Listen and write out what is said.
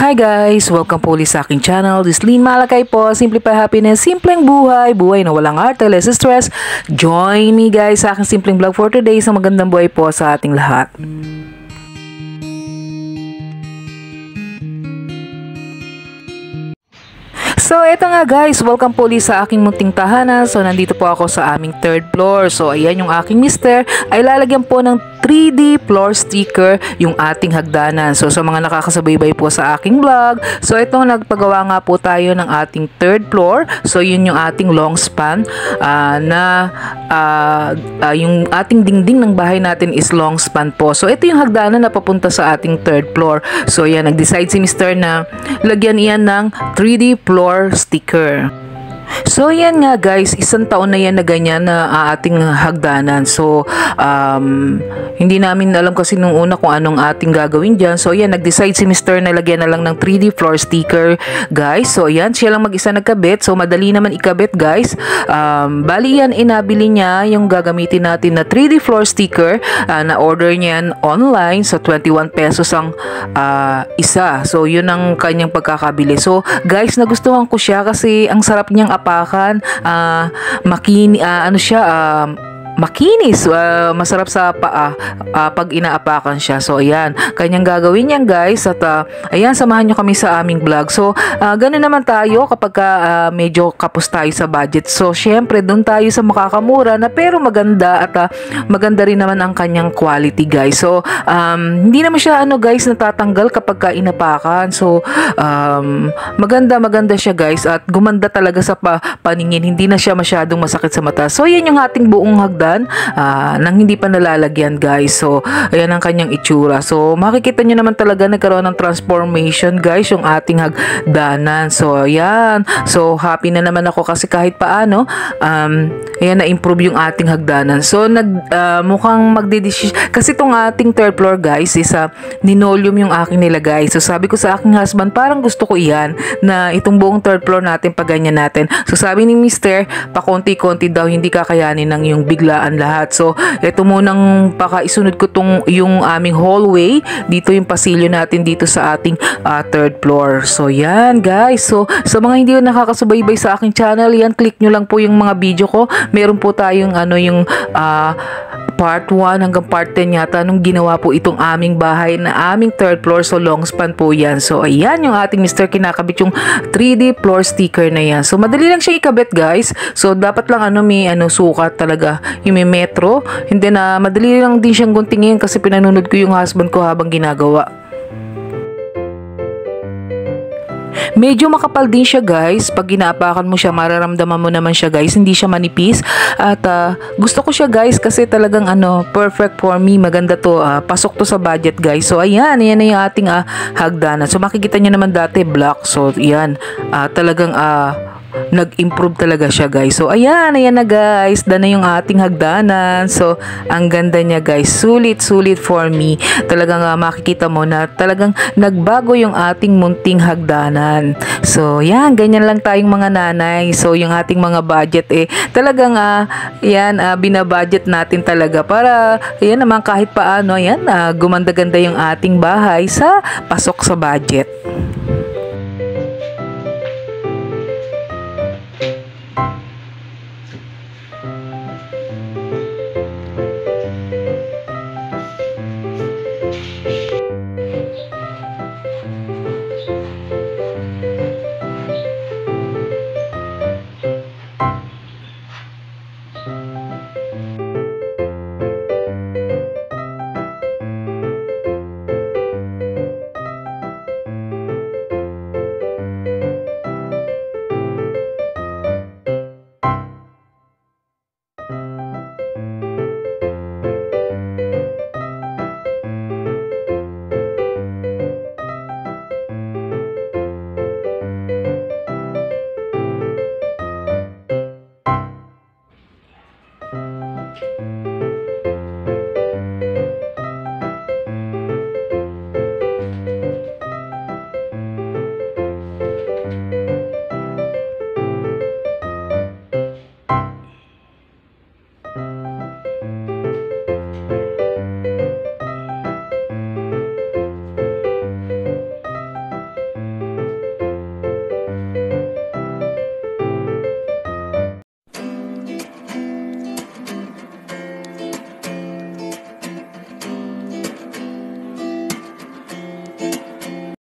Hi guys! Welcome po ulit sa aking channel. This is Lynn Malakay po. Simplify Happiness, simpleng buhay. Buhay na walang arte, less stress. Join me guys sa aking simpleng vlog for today. Sa magandang buhay po sa ating lahat. So, eto nga guys, welcome po ulit sa aking munting tahanan. So, nandito po ako sa aming 3rd floor. So, ayan yung aking mister ay lalagyan po ng 3D floor sticker yung ating hagdanan. So, sa mga nakakasubaybay po sa aking vlog, so ito nagpagawa nga po tayo ng ating 3rd floor. So, yun yung ating long span yung ating dingding ng bahay natin is long span po. So, ito yung hagdanan na papunta sa ating 3rd floor. So, yan, nag-decide si mister na lagyan iyan ng 3D floor sticker. So, yan nga guys, isang taon na yan na ganyan na ating hagdanan. So, hindi namin alam kasi nung una kung anong ating gagawin dyan. So, yan, nag-decide si Mr. na lagyan na lang ng 3D floor sticker, guys. So, yan, siya lang mag-isa nagkabit. So, madali naman ikabit, guys. Bali yan, inabili niya yung gagamitin natin na 3D floor sticker. Na-order niyan online. So, 21 pesos ang isa. So, yun ang kanyang pagkakabili. So, guys, nagustuhan ko siya kasi ang sarap niyang apakan, makinis, masarap sa paa pag inaapakan siya. So, ayan, kanyang gagawin yan guys. At ayan, samahan nyo kami sa aming vlog. So, ganun naman tayo kapag medyo kapos tayo sa budget. So, syempre, doon tayo sa makakamura na pero maganda at maganda rin naman ang kanyang quality guys. So, hindi naman siya guys natatanggal kapag inapakan. So, maganda siya guys at gumanda talaga sa paningin. Hindi na siya masyadong masakit sa mata. So, yan yung ating buong hagdan nang hindi pa nalalagyan guys. So, ayan ang kanyang itsura. So, makikita nyo naman talaga nagkaroon ng transformation guys yung ating hagdanan. So, ayan. So, happy na naman ako kasi kahit paano ayan, na-improve yung ating hagdanan. So, mukhang magdidesisyon. Kasi itong ating 3rd floor guys is linoleum yung aking nilagay. So, sabi ko sa aking husband, parang gusto ko iyan na itong buong 3rd floor natin paganyan natin. So, sabi ni Mr. pakonti-konti daw, hindi kakayanin ng yung biglaan lahat. So, ito munang isunod ko yung aming hallway. Dito yung pasilyo natin dito sa ating 3rd floor. So, yan guys. So, sa mga hindi nakakasubaybay sa aking channel, yan, click nyo lang po yung mga video ko. Meron po tayong yung part 1 hanggang part 10 yata nung ginawa po itong aming bahay na aming 3rd floor. So, long span po yan. So, ayan yung ating Mr. kinakabit yung 3D floor sticker na yan. So, madali lang siya ikabit guys. So, dapat lang may sukat talaga yung may metro. Hindi na madali lang din siyang guntingin kasi pinanunod ko yung husband ko habang ginagawa. Medyo makapal din siya guys. Pag ginaapakan mo siya, mararamdaman mo naman siya guys. Hindi siya manipis. At gusto ko siya guys kasi talagang perfect for me. Maganda to. Pasok to sa budget guys. So ayan na yung ating hagdanan. So makikita nyo naman dati black. So yan. Talagang nag-improve talaga siya guys. So ayan na guys, na yung ating hagdanan. So ang ganda niya guys, sulit for me. Talagang makikita mo na talagang nagbago yung ating munting hagdanan. So yan, ganyan lang tayong mga nanay. So yung ating mga budget talagang binabudget natin talaga para yan naman kahit paano yan gumanda-ganda yung ating bahay sa pasok sa budget.